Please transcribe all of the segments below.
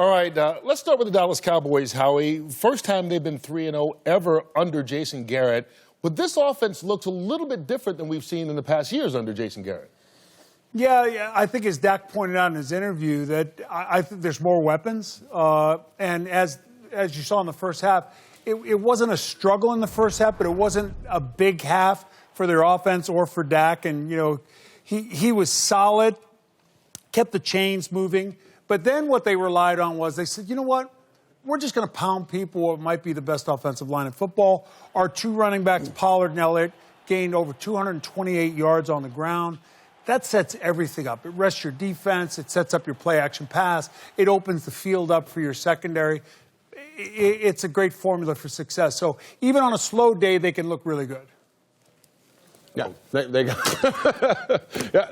All right, let's start with the Dallas Cowboys, Howie. First time they've been 3-0 ever under Jason Garrett. But this offense looks a little bit different than we've seen in the past years under Jason Garrett. Yeah, I think as Dak pointed out in his interview that I think there's more weapons. And as you saw in the first half, it wasn't a struggle in the first half, but it wasn't a big half for their offense or for Dak. And, you know, he was solid, kept the chains moving. But then what they relied on was they said, you know what? We're just going to pound people what might be the best offensive line in football. Our two running backs, Pollard and Elliott, gained over 228 yards on the ground. That sets everything up. It rests your defense. It sets up your play-action pass. It opens the field up for your secondary. It's a great formula for success. So even on a slow day, they can look really good. Yeah, they got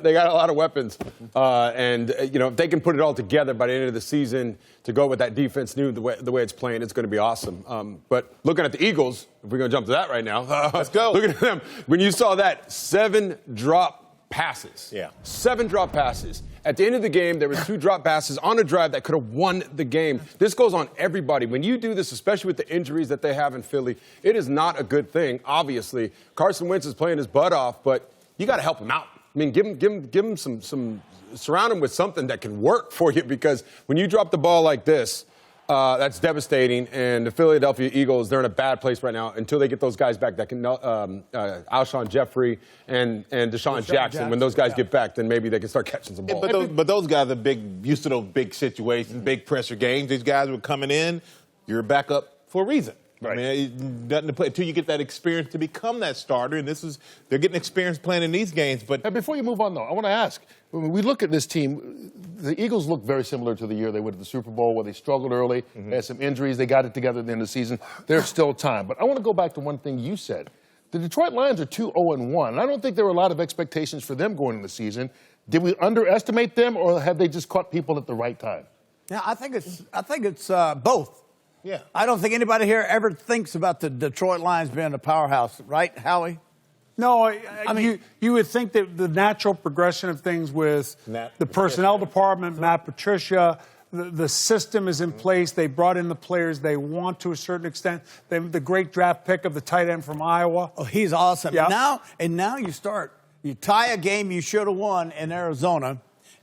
they got a lot of weapons, and you know, if they can put it all together by the end of the season to go with that defense, the way it's playing, it's going to be awesome. But looking at the Eagles, if we're going to jump to that right now, let's go. Looking at them, when you saw that 7 drop passes, 7 drop passes. At the end of the game, there were 2 drop passes on a drive that could have won the game. This goes on everybody. When you do this, especially with the injuries that they have in Philly, it is not a good thing, obviously. Carson Wentz is playing his butt off, but you got to help him out. I mean, give him some surround him with something that can work for you, because when you drop the ball like this, that's devastating. And the Philadelphia Eagles, they're in a bad place right now until they get those guys back that can, Alshon Jeffrey and Deshaun Jackson. When those guys get back, then maybe they can start catching some balls. But those guys are used to those big situations, big pressure games. These guys were coming in, you're back up for a reason. Right. I mean, nothing to play until you get that experience to become that starter. And they're getting experience playing in these games. But before you move on, though, I want to ask, when we look at this team, the Eagles look very similar to the year they went to the Super Bowl, where they struggled early, they had some injuries, they got it together at the end of the season. There's still time. But I want to go back to one thing you said. The Detroit Lions are 2-0-1, and I don't think there were a lot of expectations for them going into the season. Did we underestimate them, or have they just caught people at the right time? Yeah, I think it's both. Yeah. I don't think anybody here ever thinks about the Detroit Lions being a powerhouse, right, Howie? No, I mean, you would think that the natural progression of things with the personnel department, Matt Patricia, the system is in place. They brought in the players they want to a certain extent. The great draft pick of the tight end from Iowa. Oh, he's awesome. Yep. Now you tie a game you should have won in Arizona,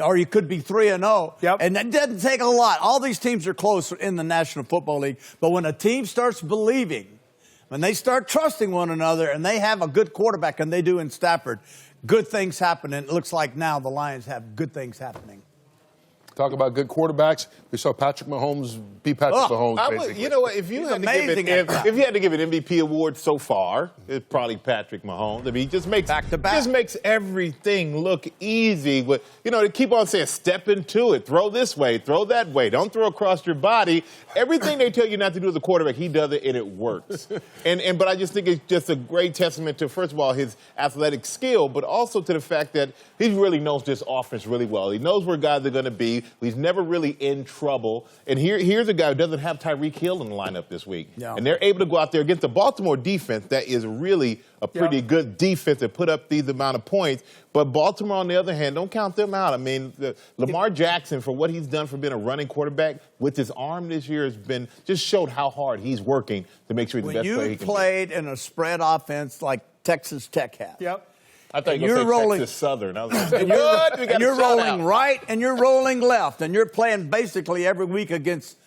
or you could be 3-0. Yep. And that doesn't take a lot. All these teams are close in the National Football League. But when a team starts believing, when they start trusting one another, and they have a good quarterback, and they do in Stafford, good things happen. And it looks like now the Lions have good things happening. Talk about good quarterbacks. We saw Patrick Mahomes be Patrick Mahomes, basically. You know what? If you had to give an MVP award so far, it's probably Patrick Mahomes. I mean, he just makes everything look easy. But, you know, they keep on saying, step into it, throw this way, throw that way, don't throw across your body. Everything they tell you not to do as a quarterback, he does it, and it works. But I just think it's just a great testament to, first of all, his athletic skill, but also to the fact that he really knows this offense really well. He knows where guys are going to be. He's never really in trouble. And here's a guy who doesn't have Tyreek Hill in the lineup this week. Yeah. And they're able to go out there against the Baltimore defense that is really a pretty good defense that put up these amount of points. But Baltimore, on the other hand, don't count them out. I mean, Lamar Jackson, for what he's done for being a running quarterback with his arm this year, just showed how hard he's working to make sure he's the best player he can be. When you played in a spread offense like Texas Tech had. Yep. I thought you were going to say Texas Southern. I was like, and you're rolling right and you're rolling left, and you're playing basically every week against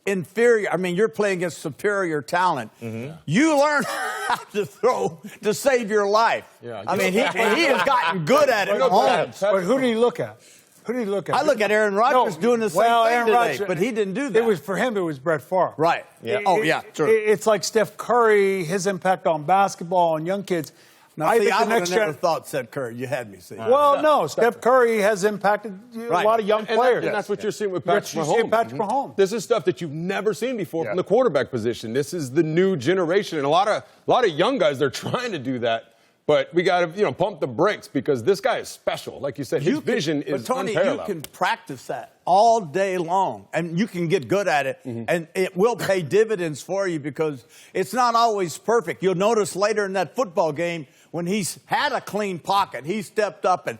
inferior. I mean, you're playing against superior talent. You learn how to throw to save your life. Yeah, I mean, he has gotten good at it. But who did he look at? Who did he look at? I look at Aaron Rodgers doing the same thing today, but he didn't do that. For him, it was Brett Favre. Right. Yeah. True. It's like Steph Curry, his impact on basketball and young kids. Now, I would have never thought Steph Curry. You had me see. Well, no, Steph Curry has impacted a lot of young players. And that's what you're seeing with Patrick Mahomes. This is stuff that you've never seen before from the quarterback position. This is the new generation. And a lot of young guys, they're trying to do that. But we got to, pump the brakes, because this guy is special. Like you said, his vision is unparalleled. But, Tony, you can practice that all day long, and you can get good at it, and it will pay dividends for you, because it's not always perfect. You'll notice later in that football game when he's had a clean pocket, he stepped up and,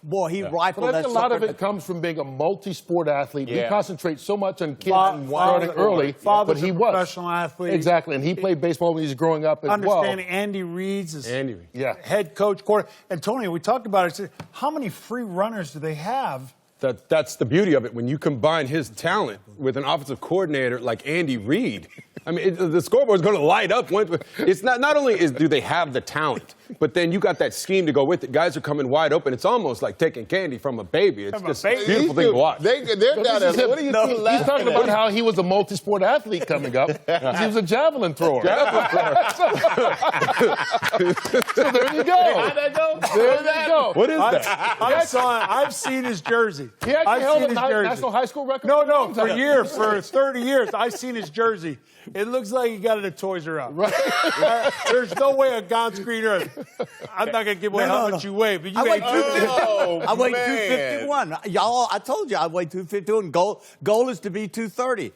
boy, he rifled But I that think a lot of sucker. it comes from being a multi-sport athlete. We Yeah. concentrate so much on kids starting early, but Father's he a was professional athlete. Exactly, and he played baseball when he was growing up as Understanding Andy Reid's his Yeah. head coach, quarter. And Tony, we talked about it. I said, how many free runners do they have? That's the beauty of it. When you combine his talent with an offensive coordinator like Andy Reid, I mean, the scoreboard's going to light up. It's not only do they have the talent, but then you got that scheme to go with it. Guys are coming wide open. It's almost like taking candy from a baby. It's just a beautiful thing to watch. They're down there. What do you think? He's talking about how he was a multi-sport athlete coming up. He was a javelin thrower. So there you go. How'd that go? There you go. What is that? I've seen his jersey. He actually I've held seen a his jersey. national high school record. No, for years, for 30 years, I've seen his jersey. It looks like he got it at Toys R Us. Right. There's no way on God's green earth. I'm not going to give away how much you weigh, but you I weigh weigh 250. I weigh man. 251. Y'all, I told you I weigh 251. Goal is to be 230.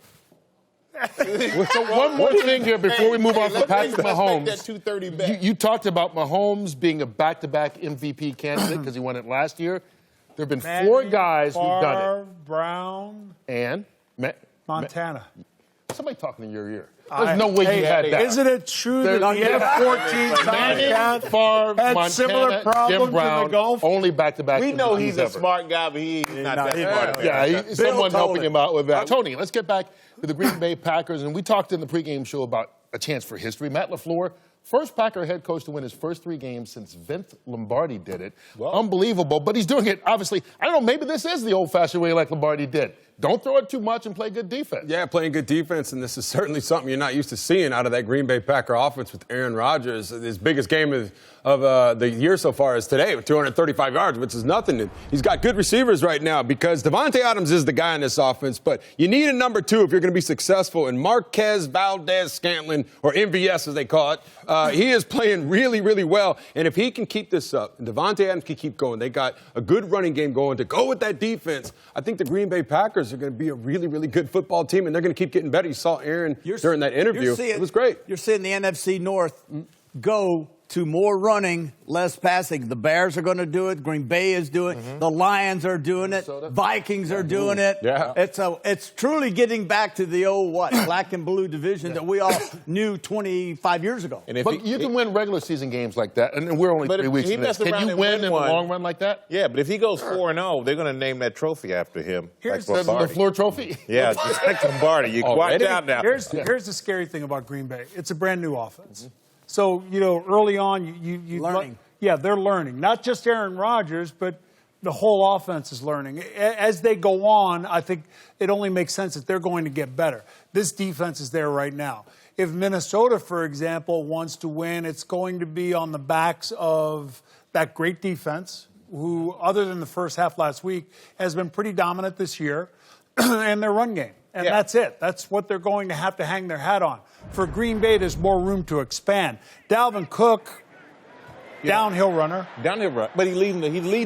So one more thing here before we move on from Patrick Let's make Mahomes. that 230 bet. You talked about Mahomes being a back-to-back MVP candidate because he won it last year. There have been four guys who've done Favre, Brown, it. And Montana. somebody talking in your ear. There's no way you had that. Isn't it true that the F-14 Manning, Favre, had Montana, similar problems Jim in the Brown, Gulf? only back-to-back. We know he's a ever. smart guy, but he's not that smart. Yeah, someone told helping him. him out with that. Tony, let's get back to the Green Bay Packers. And we talked in the pregame show about a chance for history. Matt LaFleur, first Packer head coach to win his first 3 games since Vince Lombardi did it. Unbelievable, but he's doing it, obviously. I don't know, maybe this is the old-fashioned way like Lombardi did. Don't throw it too much and play good defense. Yeah, playing good defense, and this is certainly something you're not used to seeing out of that Green Bay Packer offense with Aaron Rodgers. His biggest game of the year so far is today with 235 yards, which is nothing. And he's got good receivers right now because Devontae Adams is the guy in this offense, but you need a number 2 if you're going to be successful. And Marquez Valdez-Scantling, or MVS as they call it, he is playing really, really well. And if he can keep this up, and Devontae Adams can keep going, they got a good running game going to go with that defense. I think the Green Bay Packers are going to be a really, really good football team, and they're going to keep getting better. You saw Aaron during that interview. It was great. You're seeing the NFC North go to more running, less passing. The Bears are going to do it. Green Bay is doing it. The Lions are doing it. Vikings are doing it. Yeah. It's truly getting back to the old, black and blue division that we all knew 25 years ago. And if But you can win regular season games like that, and we're only 3 weeks in this. Can you win in the long run like that? Yeah, but if he goes 4-0, they're going to name that trophy after him. Here's The LaFleur Trophy? Yeah, just like Lombardi. You quiet down now. Here's the scary thing about Green Bay. It's a brand new offense. So, early on, you Learning. They're learning. Not just Aaron Rodgers, but the whole offense is learning. As they go on, I think it only makes sense that they're going to get better. This defense is there right now. If Minnesota, for example, wants to win, it's going to be on the backs of that great defense, who, other than the first half last week, has been pretty dominant this year, and their run game. And that's it. That's what they're going to have to hang their hat on. For Green Bay, there's more room to expand. Dalvin Cook, downhill runner. Downhill run. But he's leading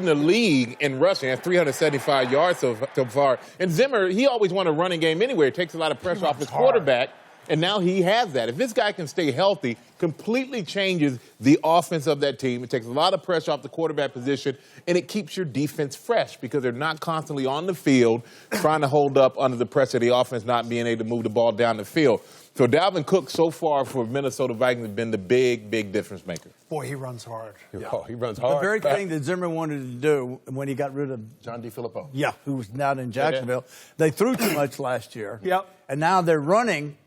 the league in rushing at 375 yards so far. And Zimmer, he always won a running game anyway. It takes a lot of pressure off his quarterback. And now he has that. If this guy can stay healthy, completely changes the offense of that team. It takes a lot of pressure off the quarterback position, and it keeps your defense fresh because they're not constantly on the field trying to hold up under the pressure of the offense not being able to move the ball down the field. So Dalvin Cook so far for Minnesota Vikings has been the big difference maker. Boy, he runs hard. Oh, he runs hard. The very thing that Zimmer wanted to do when he got rid of John DeFilippo. who was down in Jacksonville, they threw too much last year. Yep. And now they're running.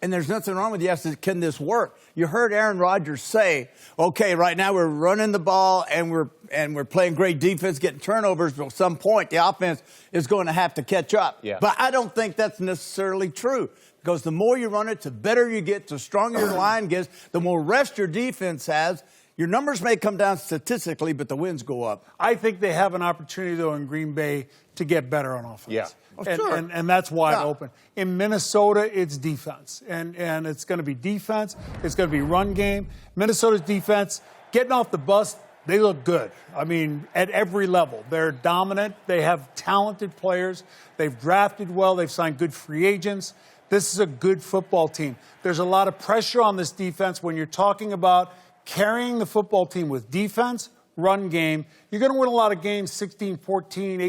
And there's nothing wrong with you. Can this work? You heard Aaron Rodgers say, okay, right now we're running the ball and we're playing great defense, getting turnovers, but at some point the offense is going to have to catch up. Yeah. But I don't think that's necessarily true. Because the more you run it, the better you get, the stronger your line gets, the more rest your defense has. Your numbers may come down statistically, but the wins go up. I think they have an opportunity, though, in Green Bay to get better on offense. Yeah. And that's wide open. In Minnesota, it's defense. And it's going to be defense. It's going to be run game. Minnesota's defense, getting off the bus, they look good. I mean, at every level. They're dominant. They have talented players. They've drafted well. They've signed good free agents. This is a good football team. There's a lot of pressure on this defense when you're talking about carrying the football team with defense, run game. You're going to win a lot of games, 16-14,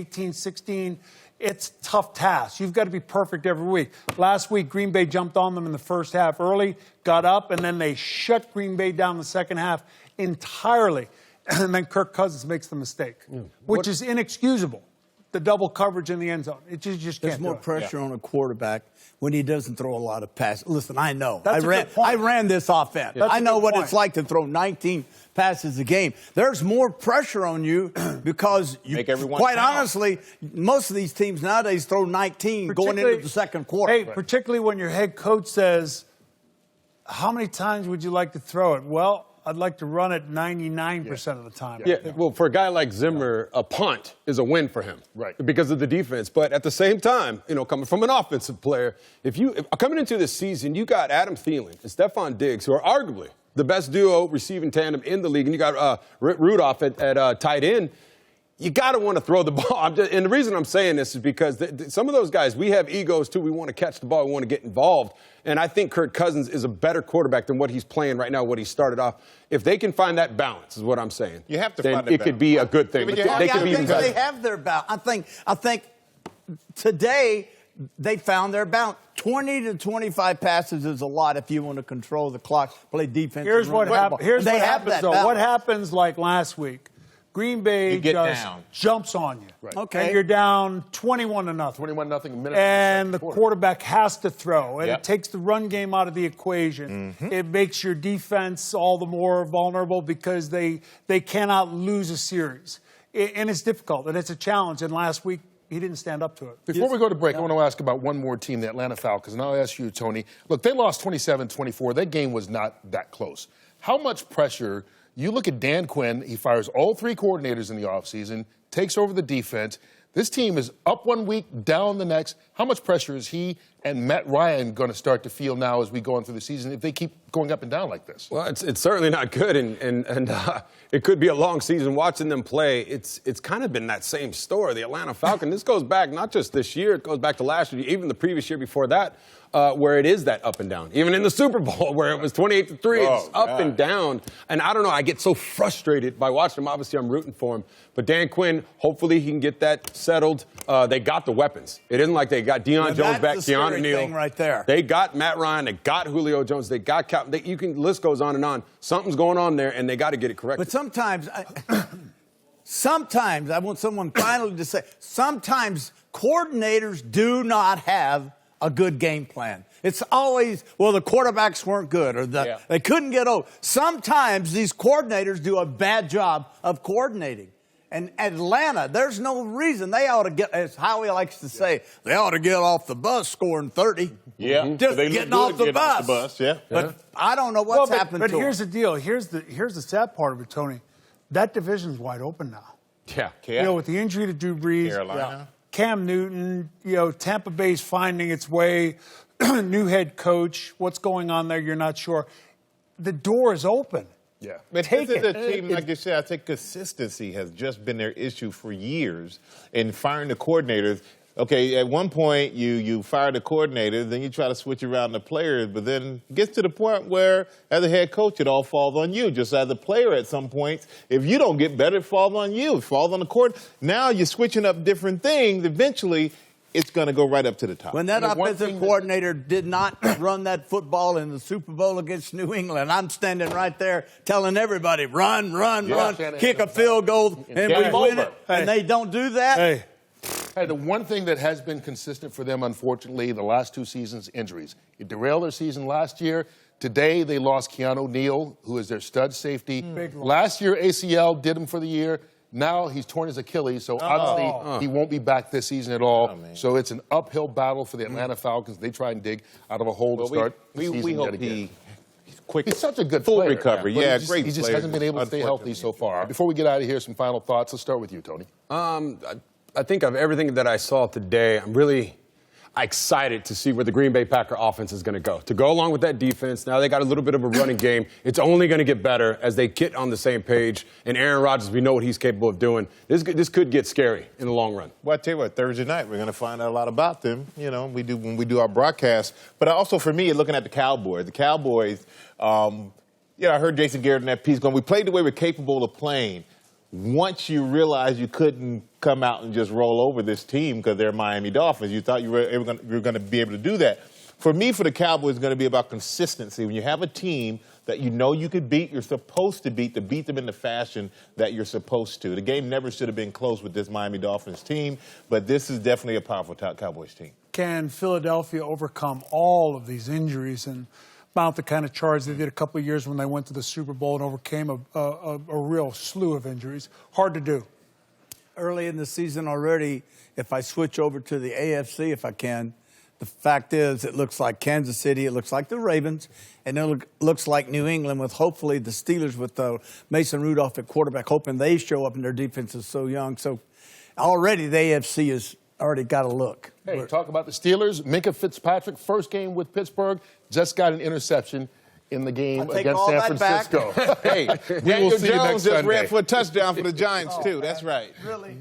18-16. It's a tough task. You've got to be perfect every week. Last week, Green Bay jumped on them in the first half early, got up, and then they shut Green Bay down the second half entirely. And then Kirk Cousins makes the mistake, which is inexcusable. The double coverage in the end zone. It just can't. There's more pressure on a quarterback when he doesn't throw a lot of passes. Listen, I know. That's a good point. I ran this offense. That's I know a good what point. it's like to throw 19 passes a game. There's more pressure on you because you, Make everyone quite count. honestly, most of these teams nowadays throw 19 going into the second quarter. Hey, particularly when your head coach says, how many times would you like to throw it? Well, I'd like to run it 99% of the time. Yeah, well, for a guy like Zimmer, a punt is a win for him, right? Because of the defense. But at the same time, coming from an offensive player, if coming into this season, you got Adam Thielen and Stephon Diggs, who are arguably the best duo receiving tandem in the league, and you got Rudolph at tight end. You got to want to throw the ball. And the reason I'm saying this is because some of those guys, we have egos too. We want to catch the ball. We want to get involved. And I think Kirk Cousins is a better quarterback than what he's playing right now, what he started off. If they can find that balance, is what I'm saying. You have to then find that it could be a good thing. But But they could be even better. They have their balance. I think today they found their balance. 20 to 25 passes is a lot if you want to control the clock, play defense. Here's what happens. Here's they what have happens, that though. balance. What happens like last week? Green Bay You get just down. jumps on you. Right. Okay. And you're down 21-0. 21-0, a minute. And the quarterback has to throw. And Yep. it takes the run game out of the equation. It makes your defense all the more vulnerable because they cannot lose a series. And it's difficult, and it's a challenge. And last week, he didn't stand up to it. Before we go to break, I want to ask about one more team, the Atlanta Falcons. And I'll ask you, Tony. Look, they lost 27-24. That game was not that close. How much pressure? You look at Dan Quinn, he fires all three coordinators in the offseason, takes over the defense. This team is up one week, down the next. How much pressure is he and Matt Ryan going to start to feel now as we go on through the season if they keep going up and down like this? Well, it's certainly not good, and it could be a long season. Watching them play, it's kind of been that same story. The Atlanta Falcons, this goes back not just this year, it goes back to last year, even the previous year before that, where it is that up and down. Even in the Super Bowl, where it was 28-3, it's up and down. And I don't know, I get so frustrated by watching him. Obviously, I'm rooting for him. But Dan Quinn, hopefully he can get that settled. They got the weapons. It isn't like they got Deion Jones back, Keanu Neal. Right there. They got Matt Ryan, they got Julio Jones, they got list goes on and on. Something's going on there, and they got to get it corrected. But sometimes I want someone finally to say, sometimes coordinators do not have a good game plan. It's always, well, the quarterbacks weren't good or they couldn't get over. Sometimes these coordinators do a bad job of coordinating. And Atlanta, there's no reason. They ought to get, as Howie likes to say, they ought to get off the bus scoring 30. Yeah. Just They look getting good off the getting bus. off the bus, yeah. But I don't know what's happened but to here's them. the deal. Here's the sad part of it, Tony. That division's wide open now. Yeah. You know, with the injury to Drew Brees, Carolina. Cam Newton, Tampa Bay's finding its way, new head coach, what's going on there, you're not sure. The door is open. Yeah. But Take this is it. a team, like you said, I think consistency has just been their issue for years in firing the coordinators. Okay, at one point you fire the coordinator, then you try to switch around the players, but then it gets to the point where, as a head coach, it all falls on you. Just as a player at some points, if you don't get better, it falls on you. It falls on the court. Now you're switching up different things. Eventually, it's going to go right up to the top. When that offensive coordinator did not run that football in the Super Bowl against New England, I'm standing right there telling everybody, run, kick a field goal, and we win it. And they don't do that. Hey, the one thing that has been consistent for them, unfortunately, the last two seasons, injuries. It derailed their season last year. Today, they lost Keanu Neal, who is their stud safety. Last year, ACL did him for the year. Now he's torn his Achilles, so obviously he won't be back this season at all. So it's an uphill battle for the Atlanta Falcons. They try and dig out of a hole to start the season. We hope yet again. he's quick. He's such a good full player. recovery. But Yeah, he just player, hasn't been able to stay healthy so far. Before we get out of here, some final thoughts. Let's start with you, Tony. I think of everything that I saw today, I'm really excited to see where the Green Bay Packer offense is going to go. To go along with that defense, now they got a little bit of a running game. It's only going to get better as they get on the same page. And Aaron Rodgers, we know what he's capable of doing. This could get scary in the long run. Well, I tell you what, Thursday night we're going to find out a lot about them. You know, when we do our broadcast. But also for me, looking at the Cowboys, I heard Jason Garrett in that piece going, we played the way we're capable of playing. Once you realize you couldn't come out and just roll over this team because they're Miami Dolphins, you thought you were going to be able to do that. For me, for the Cowboys, it's going to be about consistency. When you have a team that you know you could beat, you're supposed to beat them in the fashion that you're supposed to. The game never should have been close with this Miami Dolphins team, but this is definitely a powerful Cowboys team. Can Philadelphia overcome all of these injuries and mount the kind of charge they did a couple of years when they went to the Super Bowl and overcame a real slew of injuries? Hard to do. Early in the season already, if I switch over to the AFC, if I can, the fact is it looks like Kansas City, it looks like the Ravens, and it looks like New England with hopefully the Steelers with Mason Rudolph at quarterback, hoping they show up and their defense is so young. So already the AFC has already got a look. Hey, talk about the Steelers. Minka Fitzpatrick, first game with Pittsburgh, just got an interception in the game against San Francisco. Hey, Daniel Jones just ran for a touchdown for the Giants, too. That's right. Really?